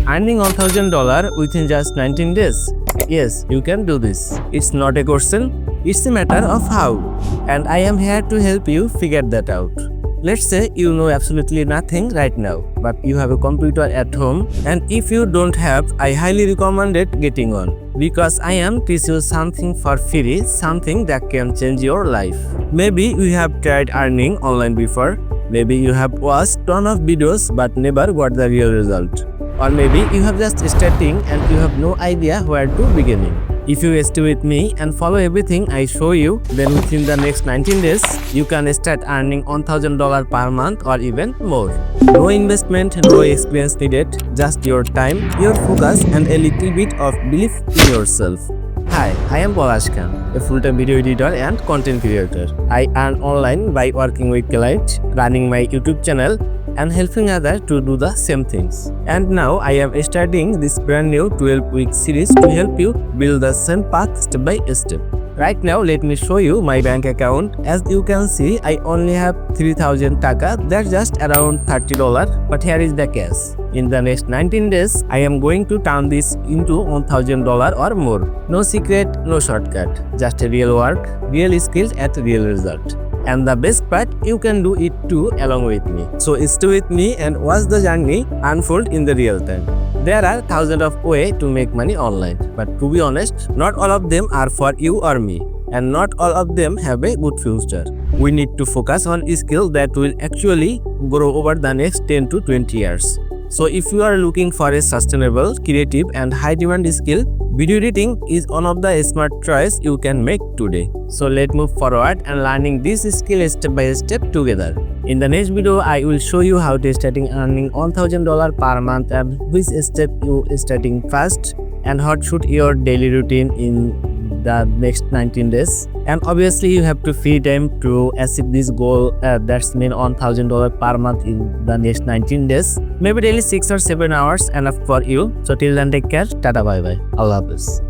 Earning $1,000 within just 19 days. Yes, you can do this. It's not a question, it's a matter of how. And I am here to help you figure that out. Let's say you know absolutely nothing right now, but you have a computer at home, and if you don't have, I highly recommend it getting on. Because I am teach you something for free, something that can change your life. Maybe you have tried earning online before, maybe you have watched ton of videos but never got the real result. Or maybe you have just starting and you have no idea where to begin. If you stay with me and follow everything I show you, then within the next 19 days, you can start earning $1,000 per month or even more. No investment, no experience needed, just your time, your focus, and a little bit of belief in yourself. Hi, I am Palash Khan, a full-time video editor and content creator. I earn online by working with clients, running my YouTube channel, and helping others to do the same things. And now I am starting this brand new 12-week series to help you build the same path step by step. Right now, let me show you my bank account. As you can see, I only have 3,000 taka, that's just around $30, but here is the case. In the next 19 days, I am going to turn this into $1,000 or more. No secret, no shortcut, just a real work, real skills and real result. And the best part, you can do it too along with me. So stay with me and watch the journey unfold in the real time. There are thousands of ways to make money online, but to be honest, not all of them are for you or me, and not all of them have a good future. We need to focus on skills that will actually grow over the next 10 to 20 years. So if you are looking for a sustainable, creative and high demand skill, video editing is one of the smart choices you can make today. So let's move forward and learning this skill step by step together. In the next video, I will show you how to start earning $1,000 per month and which step you starting first and what should your daily routine in the next 19 days. And obviously you have to free time to achieve this goal, that's mean $1,000 per month in the next 19 days. Maybe daily 6 or 7 hours enough for you. So till then, take care, tata, bye bye, Allah Hafiz.